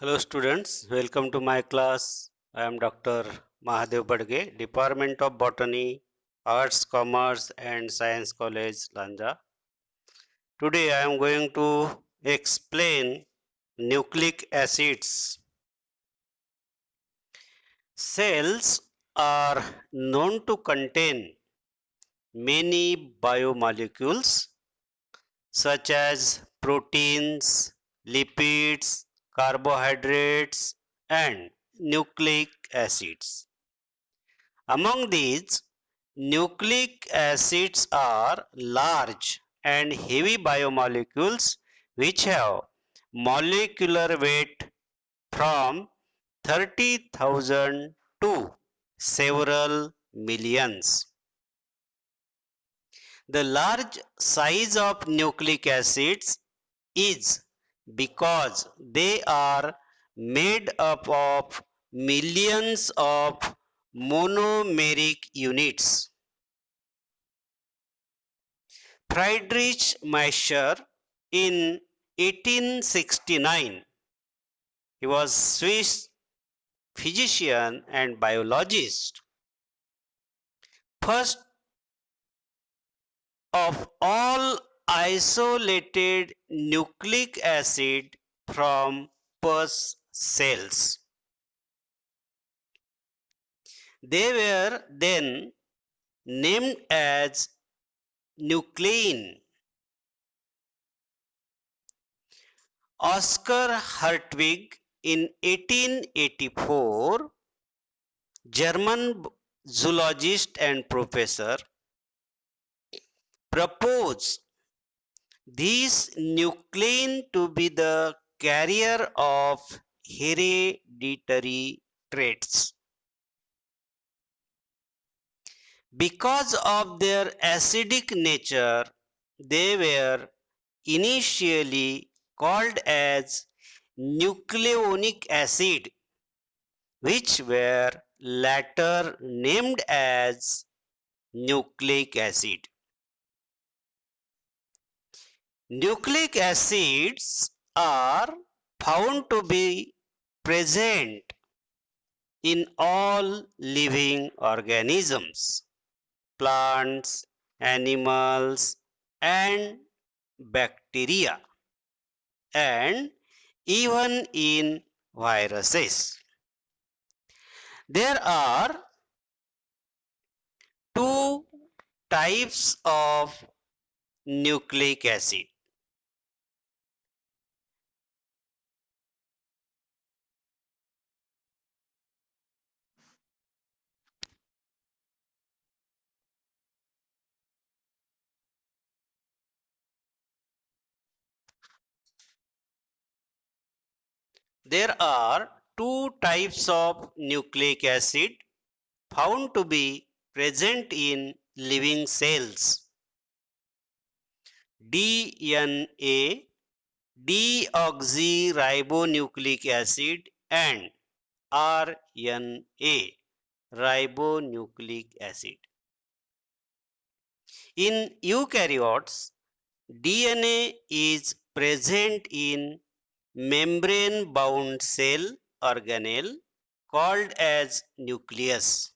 Hello students, welcome to my class. I am Dr. Mahadev Badge, Department of Botany, Arts, Commerce and Science College, Lanja. Today I am going to explain nucleic acids. Cells are known to contain many biomolecules such as proteins, lipids, carbohydrates and nucleic acids. Among these, nucleic acids are large and heavy biomolecules which have molecular weight from 30,000 to several millions. The large size of nucleic acids is because they are made up of millions of monomeric units. Friedrich Miescher in 1869, he was Swiss physician and biologist, first of all isolated nucleic acid from pus cells. They were then named as nuclein. Oscar Hartwig in 1884, German zoologist and professor, proposed these nuclein to be the carrier of hereditary traits. Because of their acidic nature, they were initially called as nucleonic acid, which were later named as nucleic acid. Nucleic acids are found to be present in all living organisms, plants, animals, and bacteria, and even in viruses. There are two types of nucleic acid. There are two types of nucleic acid found to be present in living cells: DNA, deoxyribonucleic acid, and RNA, ribonucleic acid. In eukaryotes, DNA is present in membrane-bound cell organelle called as nucleus,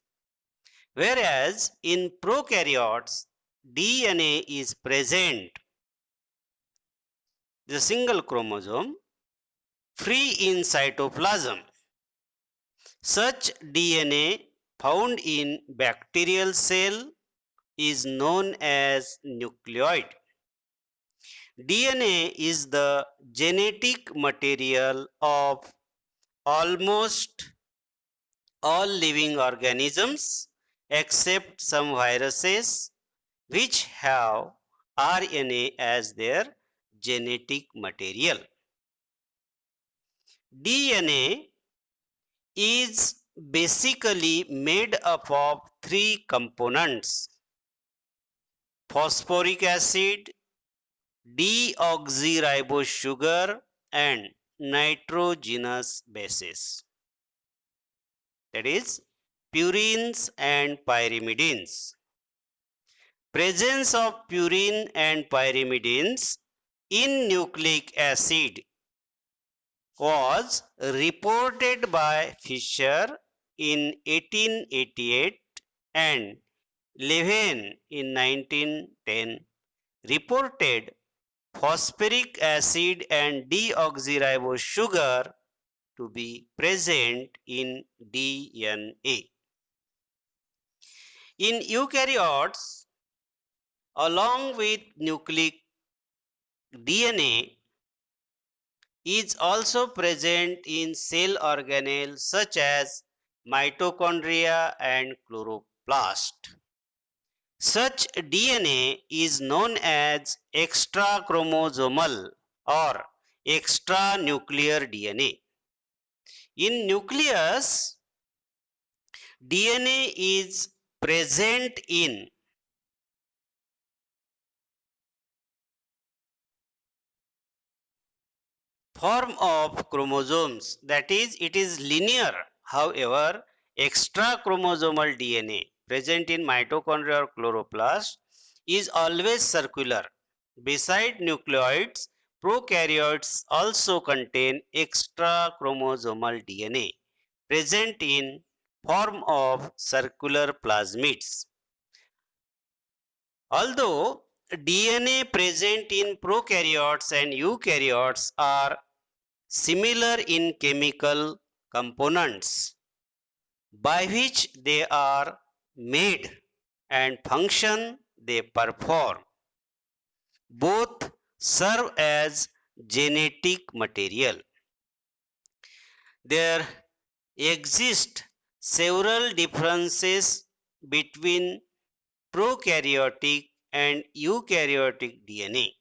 whereas in prokaryotes, DNA is present, the single chromosome, free in cytoplasm. Such DNA found in bacterial cell is known as nucleoid. DNA is the genetic material of almost all living organisms except some viruses which have RNA as their genetic material. DNA is basically made up of three components: phosphoric acid, deoxyribose sugar, and nitrogenous bases, that is purines and pyrimidines. Presence of purine and pyrimidines in nucleic acid was reported by Fisher in 1888 and Levin in 1910 reported phosphoric acid and deoxyribose sugar to be present in DNA. In eukaryotes, along with nucleic DNA, is also present in cell organelles such as mitochondria and chloroplast. Such DNA is known as extrachromosomal or extranuclear DNA. In nucleus, DNA is present in form of chromosomes, that is, it is linear. However, extrachromosomal DNA present in mitochondria or chloroplast is always circular. Beside nucleoids, prokaryotes also contain extrachromosomal DNA present in form of circular plasmids. Although DNA present in prokaryotes and eukaryotes are similar in chemical components by which they are made and function they perform, both serve as genetic material. There exist several differences between prokaryotic and eukaryotic DNA.